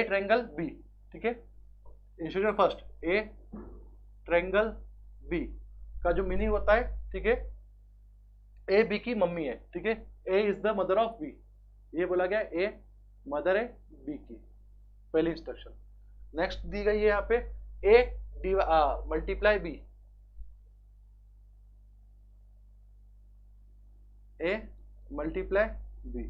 ट्रायंगल बी, ठीक है, instruction first, A triangle B का जो मीनिंग होता है, ठीक है, ए बी की मम्मी है, ठीक है, A is the mother of B, ये बोला गया ए मदर है बी की, पहली इंस्ट्रक्शन। नेक्स्ट दी गई है यहाँ पे A multiply B, A multiply B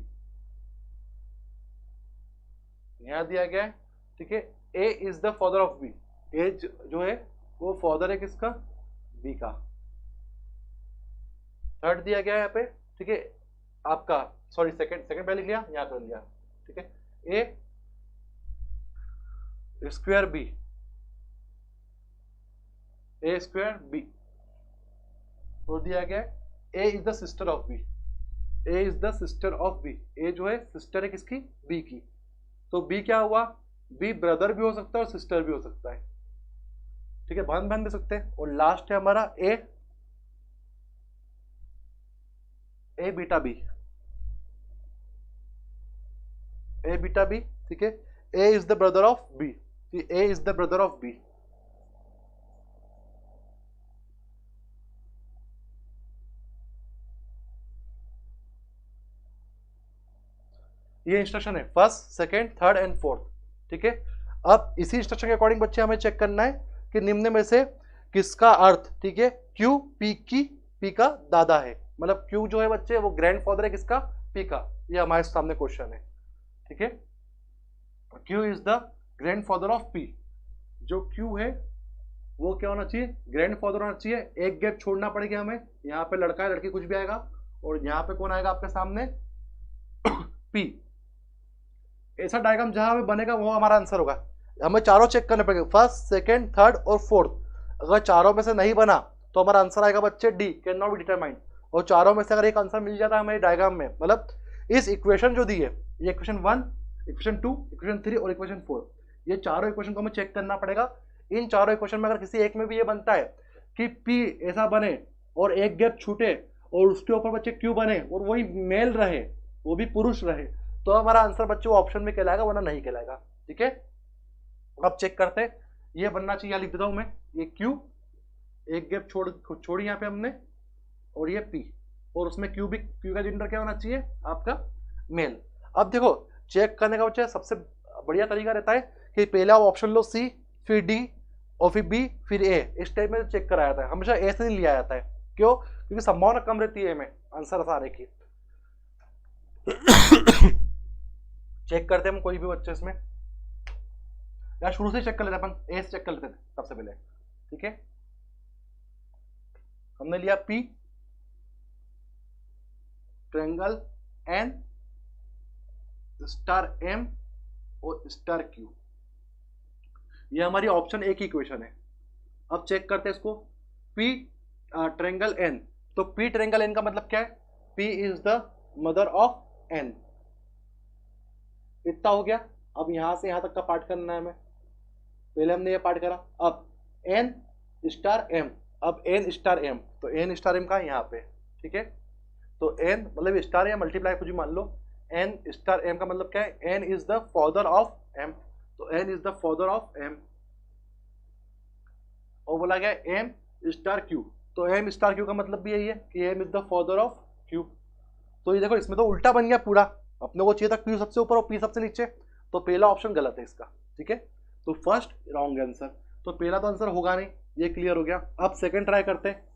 यहां दिया गया है, ठीक है। A is the father of B, A जो है वो फादर है किसका, बी का। थर्ड दिया गया है यहाँ पे, ठीक है, आपका सॉरी सेकंड पहले लिया, यहाँ पे लिया, ठीक है। A square B, A square B, और दिया गया है A is the sister of B, A is the sister of B, A जो है सिस्टर है किसकी, बी की। तो बी क्या हुआ, बी ब्रदर भी हो सकता है और सिस्टर भी हो सकता है, ठीक है, बहन बहन भी सकते हैं। और लास्ट है हमारा A beta B, A beta B, ठीक है। A is the brother of B, A is the brother of B. ये इंस्ट्रक्शन है first, second, third and fourth, ठीक है। अब इसी इंस्ट्रक्शन के अकॉर्डिंग बच्चे हमें चेक करना है कि निम्न में से किसका अर्थ, ठीक है, क्यू पी का दादा है, मतलब क्यू जो है बच्चे वो ग्रैंडफादर है किसका, पी का। ये हमारे सामने क्वेश्चन है, ठीक है। Q is the grandfather of P, जो क्यू है वो क्या होना चाहिए, ग्रैंडफादर होना चाहिए। एक गैप छोड़ना पड़ेगा हमें, यहाँ पे लड़का है लड़की कुछ भी आएगा, और यहाँ पे कौन आएगा आपके सामने, पी। ऐसा डायग्राम जहां हमें बनेगा वो हमारा आंसर होगा। हमें चारों चेक करने पड़ेंगे, फर्स्ट, सेकंड, थर्ड और फोर्थ। अगर चारों में से नहीं बना तो हमारा आंसर आएगा बच्चे D, can not be determined. और चारों में से अगर एक आंसर मिल जाता है हमें डायग्राम में, मतलब इस इक्वेशन जो दी है, ये इक्वेशन 1, इक्वेशन 2, इक्वेशन 3 और इक्वेशन 4, ये चारों इक्वेशन को हमें चेक करना पड़ेगा। इन चारों इक्वेशन में अगर किसी एक में भी ये बनता है कि पी ऐसा बने और एक गैप छूटे और उसके ऊपर बच्चे क्यू बने और वही मेल रहे, वो भी पुरुष रहे, तो हमारा आंसर बच्चों ऑप्शन में कहलाएगा, वरना नहीं कहलाएगा, ठीक है। अब चेक करते हैं, ये बनना चाहिए, यहाँ लिख देता हूं मैं, ये क्यू, एक गैप छोड़ी यहाँ पे हमने, और ये पी, और उसमें क्यू भी, क्यू का जेंडर क्या होना चाहिए आपका, मेल। अब देखो चेक करने का बच्चा सबसे बढ़िया तरीका रहता है कि पहला ऑप्शन लो सी, फिर डी, और फिर बी, फिर ए, इस टाइप में चेक कराया जाता है। हमेशा ए से नहीं लिया जाता है, क्यों, क्योंकि संभावना कम रहती है में आंसर आने की। चेक करते हैं हम कोई भी बच्चे इसमें, या शुरू से चेक कर लेते हैं अपन, ए से चेक कर लेते थे सबसे पहले, ठीक है। हमने लिया P, triangle N, star M और स्टार क्यू, ये हमारी ऑप्शन ए की इक्वेशन है। अब चेक करते हैं इसको, पी ट्रायंगल एन, तो पी ट्रायंगल एन का मतलब क्या है, P is the mother of N, इतना हो गया। अब यहां से यहां तक का पार्ट करना है हमें, पहले हमने ये पार्ट करा। अब एन स्टार एम, अब एन स्टार एम, तो एन स्टार एम का यहाँ पे, ठीक है। तो एन मतलब स्टार या मल्टीप्लाई कुछ भी मान लो, एन स्टार एम का मतलब क्या है, N is the father of M, तो N is the father of M. और बोला गया एम स्टार क्यू, तो एम स्टार क्यू का मतलब भी यही है कि M is the father of Q. तो ये देखो इसमें तो उल्टा बन गया पूरा, अपने को चाहिए था क्यू सबसे ऊपर और पी सबसे नीचे, तो पहला ऑप्शन गलत है इसका, ठीक है। तो फर्स्ट रॉन्ग आंसर, तो पहला तो आंसर होगा नहीं, ये क्लियर हो गया। अब सेकंड ट्राई करते हैं,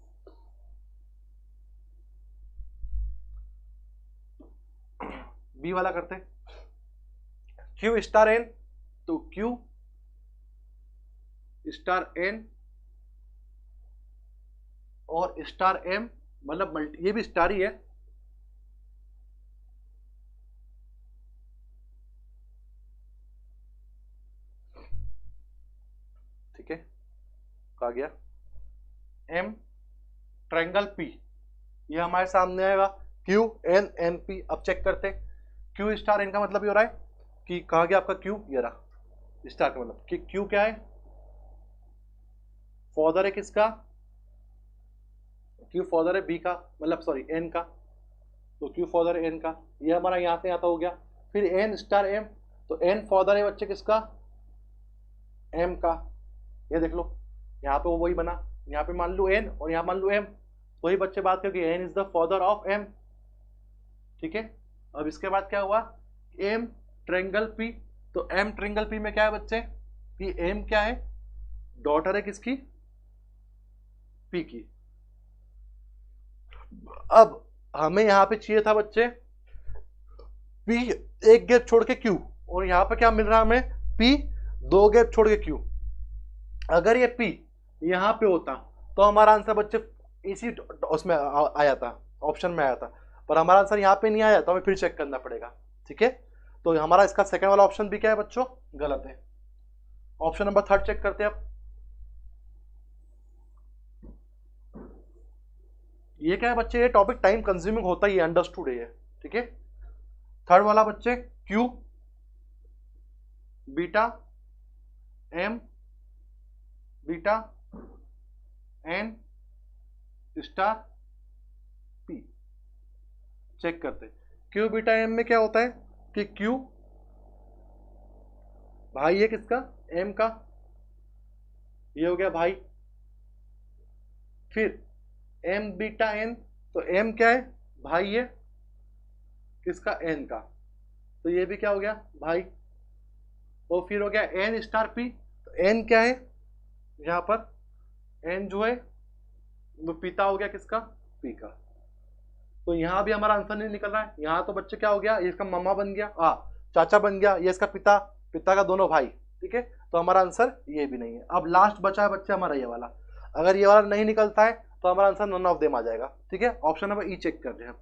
बी वाला करते हैं, क्यू स्टार एन, तो क्यू स्टार एन और स्टार एम, मतलब ये भी स्टार ही है, ठीक है। कहा गया एम ट्रायंगल पी, ये हमारे सामने आएगा क्यू एन एन पी। अब चेक करते हैं, क्यू स्टार एन का मतलब ये हो रहा है कि कहा गया आपका क्यू, ये रहा स्टार का मतलब कि क्यू क्या है, फादर है किसका, क्यू फादर है बी का, मतलब सॉरी एन का, तो क्यू फादर है एन का, ये हमारा यहां से यहां तक हो गया। फिर एन स्टार एम, तो एन फादर है बच्चे किसका, एम का, ये देख लो यहाँ पे वो वही बना, यहाँ पे मान लो एन और यहाँ मान लो एम, वही बच्चे बात करेंगे N is the father of M, ठीक है। अब इसके बाद क्या हुआ, एम ट्रायंगल पी, तो एम ट्रायंगल पी में क्या है बच्चे कि एम क्या है, डॉटर है किसकी, पी की। अब हमें यहां पे चाहिए था बच्चे पी एक गैप छोड़ के क्यू, और यहां पे क्या मिल रहा है हमें, पी दो गैप छोड़ के क्यू। अगर ये पी यहां पे होता तो हमारा आंसर बच्चे इसी उसमें आया था, ऑप्शन में आया था, पर हमारा आंसर यहाँ पे नहीं आया, तो हमें फिर चेक करना पड़ेगा। ठीक है, तो हमारा इसका सेकंड वाला ऑप्शन भी क्या है बच्चों, गलत है। ऑप्शन नंबर थर्ड चेक करते हैं अब। ये क्या है बच्चे, ये टॉपिक टाइम कंज्यूमिंग होता ही है, अंडरस्टूड है। ठीक है, थर्ड वाला बच्चे Q beta M beta N star P. Check करते क्यू बीटा एम में क्या होता है कि क्यू भाई है किसका, एम का, ये हो गया भाई। फिर एम बीटा एन, तो एम क्या है, भाई है किसका, एन का, तो ये भी क्या हो गया भाई। और फिर हो गया एन स्टार पी, तो एन क्या है यहां पर, एन जो है वो पिता हो गया किसका, पी का। तो यहां भी हमारा आंसर नहीं निकल रहा है। यहां तो बच्चे क्या हो गया, ये इसका मामा बन गया, चाचा बन गया, ये इसका पिता, पिता का दोनों भाई। ठीक है, तो हमारा आंसर ये भी नहीं है। अब लास्ट बचा है बच्चे हमारा ये वाला, अगर ये वाला नहीं निकलता है तो हमारा आंसर नन ऑफ देम आ जाएगा। ठीक है, ऑप्शन नंबर ई चेक कर रहे हैं।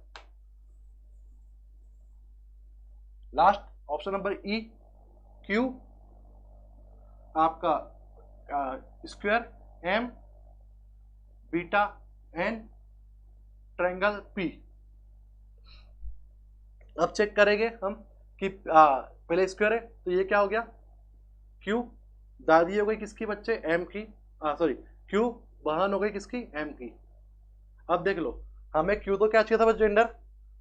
Last option number E, Q आपका square M beta N triangle P. अब चेक करेंगे हम कि पहले स्क्वायर है, तो ये क्या हो गया, क्यू दादी हो गई किसकी बच्चे, एम की, सॉरी क्यू बहन हो गई किसकी, एम की। अब देख लो, हमें क्यू तो क्या चाहिए था बच्चे, जेंडर,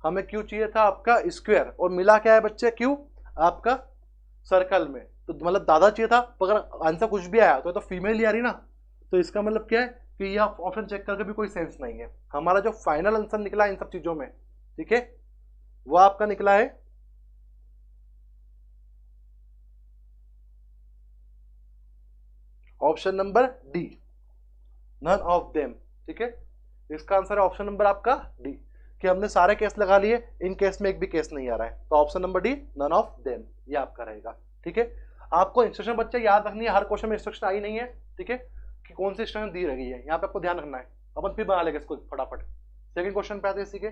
हमें क्यू चाहिए था आपका स्क्वायर, और मिला क्या है बच्चे, क्यू आपका सर्कल में, तो मतलब दादा चाहिए था, पर अगर आंसर कुछ भी आया तो फीमेल ही आ रही ना, तो इसका मतलब क्या है कि ये ऑप्शन चेक करके भी कोई सेंस नहीं है। हमारा जो फाइनल आंसर निकला इन सब चीजों में, ठीक है, वो आपका निकला है option number D, none of them. ठीक है, इसका आंसर है ऑप्शन नंबर आपका डी, कि हमने सारे केस लगा लिए, इन केस में एक भी केस नहीं आ रहा है, तो option number D none of them ये आपका रहेगा। ठीक है, आपको इंस्ट्रक्शन बच्चे याद रखनी है, हर क्वेश्चन में इंस्ट्रक्शन आई नहीं है। ठीक है, कि कौन सी इंस्ट्रक्शन दी रही है, यहाँ पे आपको ध्यान रखना है। अपन फिर बना लेंगे इसको फटाफट। सेकंड क्वेश्चन पे आते हैं इसी के,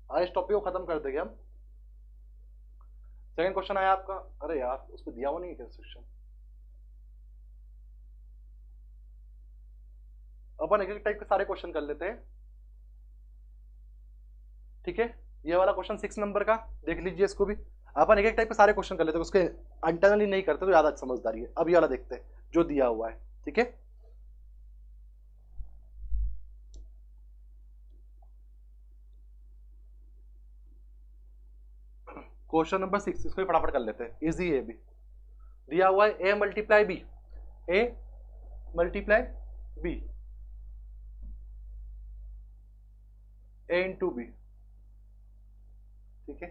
आज इस टॉपिक को खत्म कर देंगे हम। सेकंड क्वेश्चन आया आपका, अरे यार उस पर दिया हुआ नहीं है इंस्ट्रक्शन, अपन एक एक टाइप के सारे क्वेश्चन कर लेते हैं। ठीक है, ये वाला क्वेश्चन 6 नंबर का देख लीजिए, इसको भी अपन एक एक टाइप के सारे क्वेश्चन कर लेते हैं, उसके इंटरनली नहीं करते तो ज्यादा समझदारी है। अब ये वाला देखते हैं जो दिया हुआ है। ठीक है, क्वेश्चन नंबर 6, इसको भी फटाफट कर लेते हैं, इजी है भी। दिया हुआ है ए multiply B, A multiply B, A into B. ठीक है,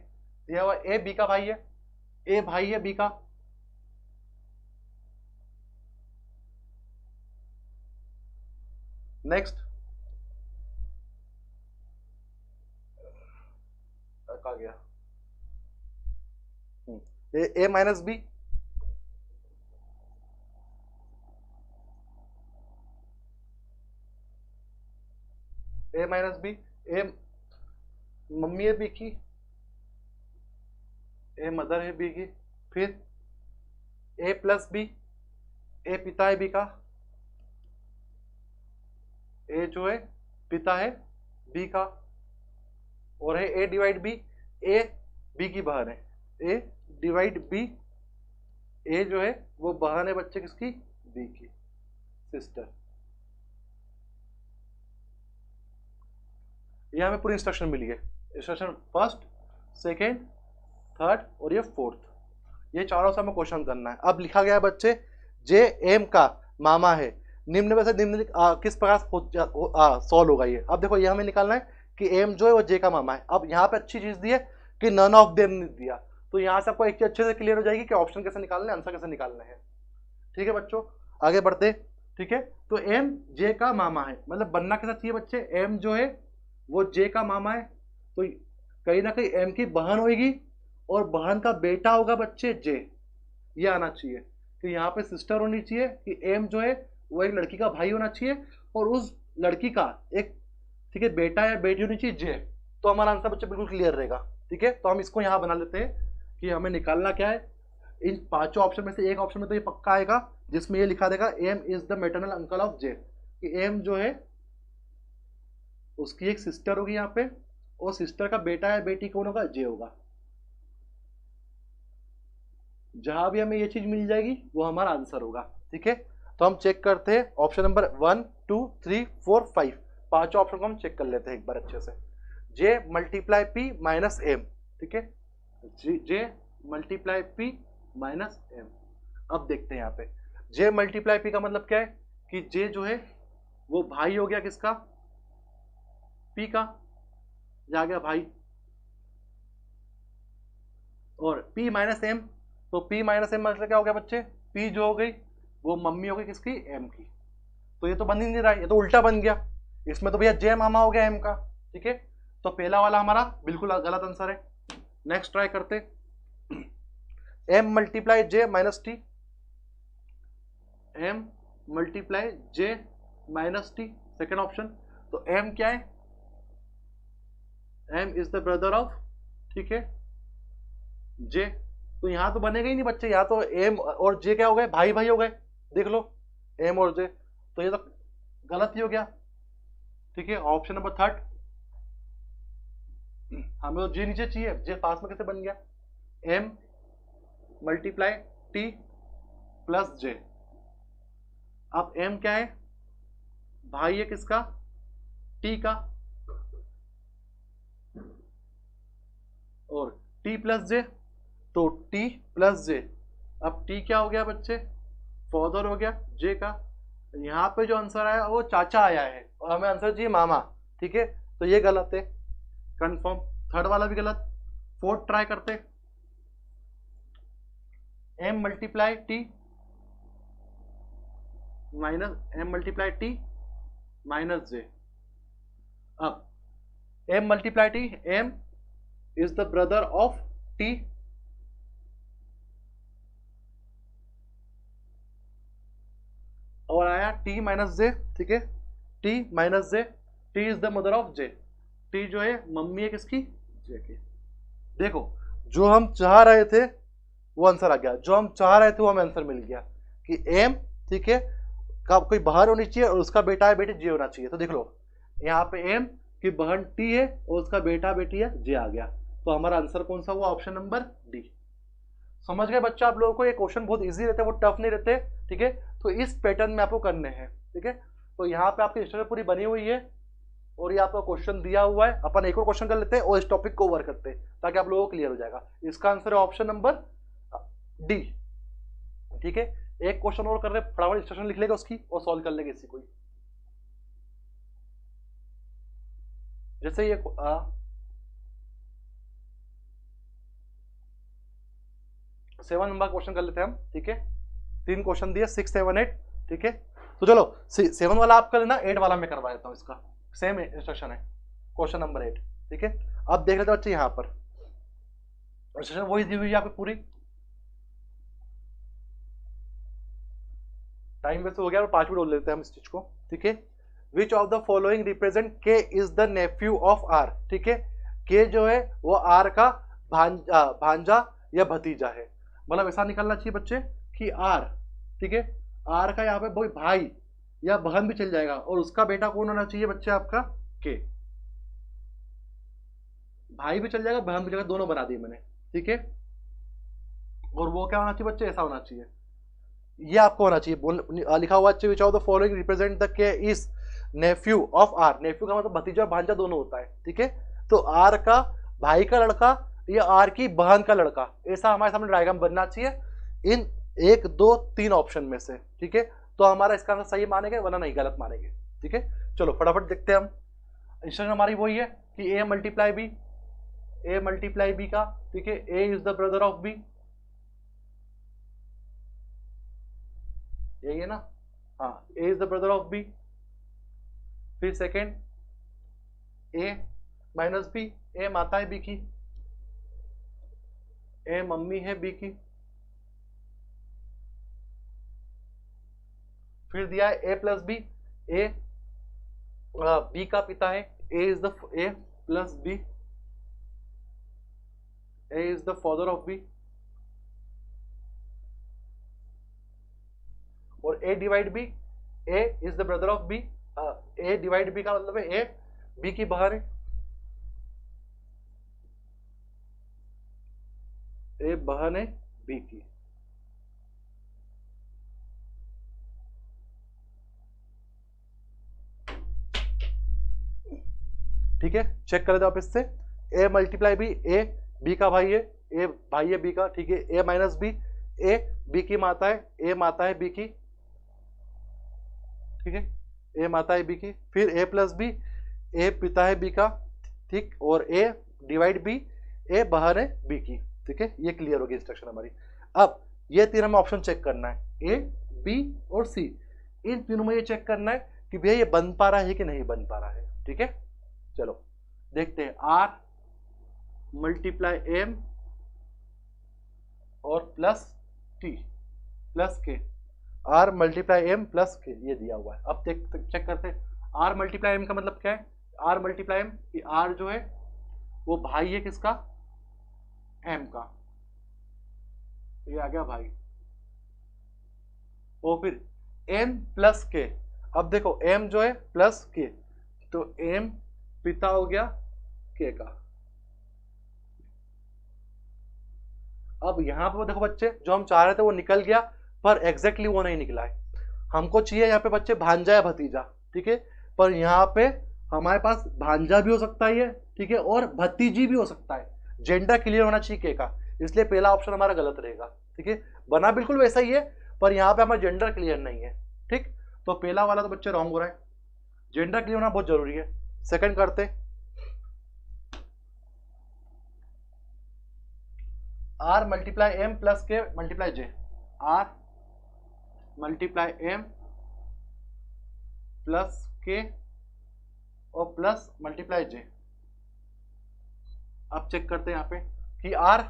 दिया हुआ ए बी का भाई है, ए भाई है बी का, नेक्स्ट कहा गया, ए माइनस बी, ए माइनस बी, ए मम्मी है बी की, ए मदर है बी की, फिर ए प्लस बी, ए पिता है बी का, ए जो है पिता है बी का, और है ए डिवाइड बी, ए बी की बहन है, ए डिवाइड बी, ए जो है वो बहन है बच्चे किसकी, बी की, सिस्टर। ये हमें पूरी इंस्ट्रक्शन मिली है, इंस्ट्रक्शन फर्स्ट, सेकेंड, थर्ड और ये फोर्थ, ये चारों से हमें क्वेश्चन करना है। अब लिखा गया है बच्चे जे एम का मामा है, निम्न में से निम्न किस प्रकार सॉल्व होगा ये। अब देखो ये हमें निकालना है कि एम जो है वो जे का मामा है। अब यहाँ पे अच्छी चीज दी है कि नन ऑफ देम नहीं दिया, तो यहाँ से आपको एक चीज अच्छे से क्लियर हो जाएगी कि ऑप्शन कैसे निकालने, आंसर कैसे निकालने हैं। ठीक है बच्चों, आगे बढ़ते। ठीक है, तो एम जे का मामा है, मतलब बनना कैसा चाहिए बच्चे, एम जो है वो जे का मामा है, तो कहीं ना कहीं एम की बहन होगी और बहन का बेटा होगा बच्चे जे, ये आना चाहिए। तो यहाँ पे सिस्टर होनी चाहिए कि एम जो है वो एक लड़की का भाई होना चाहिए और उस लड़की का एक, ठीक है, बेटा या बेटी होनी चाहिए जे। तो हमारा आंसर बच्चे बिल्कुल क्लियर रहेगा। ठीक है, तो हम इसको यहाँ बना लेते हैं कि हमें निकालना क्या है। इन पांचों ऑप्शन में से एक ऑप्शन में तो ये पक्का आएगा जिसमें ये लिखा देगा M is the maternal uncle of J, कि एम जो है उसकी एक सिस्टर होगी यहाँ पे, और सिस्टर का बेटा या बेटी कौन होगा, जे होगा। जहां भी हमें ये चीज मिल जाएगी वो हमारा आंसर होगा। ठीक है, तो हम चेक करते हैं ऑप्शन नंबर 1 2 3 4 5, पांचों ऑप्शन को हम चेक कर लेते हैं एक बार अच्छे से। जे मल्टीप्लाई पी माइनस एम, ठीक है, जे मल्टीप्लाई पी माइनस एम। अब देखते हैं यहाँ पे जे मल्टीप्लाई पी का मतलब क्या है कि जे जो है वो भाई हो गया किसका, पी का, जा गया भाई, और पी माइनस एम, तो पी माइनस एम मतलब क्या हो गया बच्चे, पी जो हो गई वो मम्मी हो गई किसकी, एम की। तो ये तो बन ही नहीं रहा, ये तो उल्टा बन गया, इसमें तो भैया जे मामा हो गया एम का। ठीक है, तो पहला वाला हमारा बिल्कुल गलत आंसर है। नेक्स्ट ट्राई करते, M multiply J minus T, M multiply J minus T, second option. तो एम क्या है, M is the brother of, ठीक है, जे। तो यहां तो बनेगा ही नहीं बच्चे, यहां तो एम और जे क्या हो गए, भाई भाई हो गए, देख लो एम और जे, तो ये तो गलत ही हो गया। ठीक है, ऑप्शन नंबर थर्ड, हमें तो जे नीचे चाहिए, जे पास में कैसे बन गया, एम मल्टीप्लाई टी प्लस जे। अब एम क्या है, भाई है किसका, टी का, और टी प्लस जे, तो टी प्लस जे। अब टी क्या हो गया बच्चे, फादर हो गया जे का। यहाँ पे जो आंसर आया वो चाचा आया है और हमें आंसर चाहिए मामा। ठीक है, तो ये गलत है, कंफर्म। थर्ड वाला भी गलत। फोर्थ ट्राई करते, M multiply T minus M multiply T minus J. अब M multiply T, M is the brother of T, और आया टी माइनस जे। ठीक है, T minus J, T is the mother of J, T जो है मम्मी है किसकी, जे की। देखो जो हम चाह रहे थे वो आंसर आ गया, जो हम चाह रहे थे वो हमें आंसर मिल गया कि एम, ठीक है, का कोई बहन होनी चाहिए और उसका बेटा है बेटी जे होना चाहिए। तो देख लो यहाँ पे एम की बहन टी है और उसका बेटा बेटी है जे आ गया। तो हमारा आंसर कौन सा हुआ, ऑप्शन नंबर डी। समझ गए बच्चा आप लोगों को, ये क्वेश्चन बहुत इजी रहते हैं, वो टफ नहीं रहते। ठीक है, तो इस पैटर्न में आपको करने हैं। ठीक है, तो यहाँ पे आपकी स्ट्रक्चर पूरी बनी हुई है और ये आपका क्वेश्चन दिया हुआ है। अपन एक और क्वेश्चन कर लेते हैं और इस टॉपिक को ओवर करते हैं ताकि आप लोगों को क्लियर हो जाएगा। इसका आंसर है ऑप्शन नंबर डी। ठीक है, एक क्वेश्चन और कर रहे, फटाफट इंस्ट्रक्शन लिख लेगा उसकी और सॉल्व कर लेंगे इसी को। जैसे ये 7 नंबर क्वेश्चन कर लेते हैं हम। ठीक है, 3 क्वेश्चन दिए 6 7 8। ठीक है, तो चलो 7 वाला आप कर लेना, 8 वाला मैं करवा देता हूँ, इसका सेम इंस्ट्रक्शन है, क्वेश्चन नंबर 8। ठीक है, अब देख लेते हैं बच्चे यहाँ पर इंस्ट्रक्शन वही दी हुई है यहाँ पे पूरी। टाइम वैसे हो गया, 5 मिनट बोल लेते हैं हम इस चीज को। ठीक है, which of the following represent K is the nephew of R. ठीक है, के जो है वो आर का भांजा या भतीजा है, मतलब ऐसा निकलना चाहिए बच्चे कि आर, ठीक है, आर का यहाँ पे कोई भाई या बहन भी चल जाएगा और उसका बेटा कौन होना चाहिए बच्चे आपका, के। भाई भी चल जाएगा बहन भी चल जाएगा, दोनों बना दिए मैंने। ठीक है, और वो क्या होना चाहिए बच्चे, ऐसा होना चाहिए, ये आपको होना चाहिए लिखा हुआ है which of the following represent the K is nephew of R. Nephew का मतलब भतीजा और भांजा दोनों होता है। ठीक है, तो आर का भाई का लड़का या आर की बहन का लड़का, ऐसा हमारे सामने डायग्राम बनना चाहिए इन 1 2 3 ऑप्शन में से। ठीक है, तो हमारा इसका आंसर सही मानेंगे वरना नहीं, गलत मानेंगे। ठीक है, चलो फटाफट देखते हैं हम। इंस्ट्रक्शन हमारी वही है कि A multiply B, A multiply B का, ठीक है, A is the brother of B, यही है ना, हाँ, A is the brother of B. फिर second, A minus B, A माता है बी की, ए मम्मी है बी की। फिर दिया है A plus B, A B का पिता है, A is the A plus B, A is the father of B. और A divide B, A is the brother of B, A divide B का मतलब है ए बी की बहन है, ए बहन है बी की। ठीक है, चेक कर दो आप इससे, ए मल्टीप्लाई बी, ए बी का भाई है, ए भाई है बी का, ठीक है, ए माइनस बी, ए बी की माता है, ए माता है बी की, ठीक है, ए माता है बी की। फिर ए प्लस बी, ए पिता है बी का, ठीक, और ए डिवाइड बी, ए बहन है बी की, ठीक है, ये क्लियर होगी इंस्ट्रक्शन हमारी। अब ये तीन हमें ऑप्शन चेक करना है, ए बी और सी, इन तीनों में ये चेक करना है कि भैया ये बन पा रहा है कि नहीं बन पा रहा है, ठीक है। चलो देखते हैं, आर मल्टीप्लाई एम और प्लस टी प्लस के, आर मल्टीप्लाई एम प्लस के, ये दिया हुआ है। अब चेक करते हैं, आर मल्टीप्लाई एम का मतलब क्या है, आर मल्टीप्लाई एम, कि आर जो है वो भाई है किसका, एम का, ये आ गया भाई। और फिर एम प्लस के, अब देखो एम जो है प्लस के, तो एम पिता हो गया के का। अब यहां पर देखो बच्चे, जो हम चाह रहे थे वो निकल गया, पर एग्जैक्टली वो नहीं निकला है। हमको चाहिए यहाँ पे बच्चे भांजा या भतीजा, ठीक है, पर यहाँ पे हमारे पास भांजा भी हो सकता है, ठीक है, और भतीजी भी हो सकता है। जेंडर क्लियर होना चाहिए के का, इसलिए पहला ऑप्शन हमारा गलत रहेगा, ठीक है। बना बिल्कुल वैसा ही है, पर यहाँ पे हमारा जेंडर क्लियर नहीं है, ठीक, तो पहला वाला तो बच्चे रॉन्ग हो रहा है, जेंडर क्लियर होना बहुत जरूरी है। सेकंड करते, R multiply M plus K multiply J, R multiply M plus K और प्लस मल्टीप्लाई जे। अब चेक करते हैं यहाँ पे कि आर,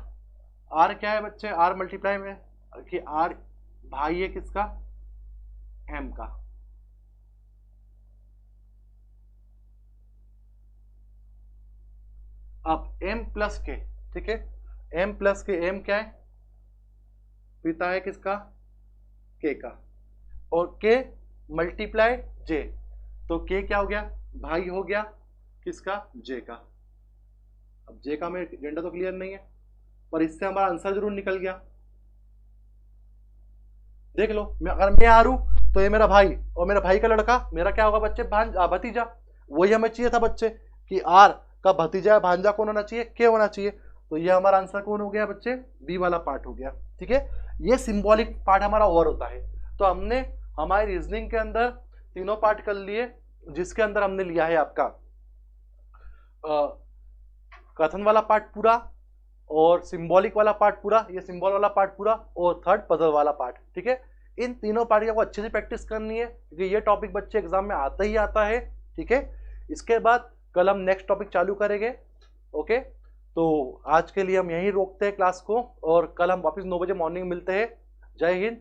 आर क्या है बच्चे, आर मल्टीप्लाई में, कि आर भाई है किसका, एम का। अब m प्लस के, ठीक है, m प्लस के, m क्या है, पिता है किसका, k का, और k मल्टीप्लाई j, तो k क्या हो गया, भाई हो गया किसका, j का। अब j का मेरे जेंडर तो क्लियर नहीं है, पर इससे हमारा आंसर जरूर निकल गया। देख लो, अगर मैं आ रू तो ये मेरा भाई, और मेरा भाई का लड़का मेरा क्या होगा बच्चे, भतीजा। वही हमें चाहिए था बच्चे कि आर का भतीजा भांजा कौन होना चाहिए, के होना चाहिए, तो ये हमारा आंसर कौन हो गया बच्चे, बी वाला पार्ट हो गया, ठीक है। ये सिंबॉलिक पार्ट हमारा ओवर होता है। तो हमने हमारी रीजनिंग के अंदर तीनों पार्ट कर लिए, जिसके अंदर हमने लिया है आपका कथन वाला पार्ट पूरा, और सिंबॉलिक वाला पार्ट पूरा, ये सिंबल वाला पार्ट पूरा, और थर्ड पजल वाला पार्ट, ठीक है। इन तीनों पार्ट को अच्छे से प्रैक्टिस करनी है, क्योंकि ये टॉपिक बच्चे एग्जाम में आता ही आता है, ठीक है। इसके बाद कल हम नेक्स्ट टॉपिक चालू करेंगे, ओके। तो आज के लिए हम यहीं रोकते हैं क्लास को, और कल हम वापस 9 बजे मॉर्निंग मिलते हैं। जय हिंद।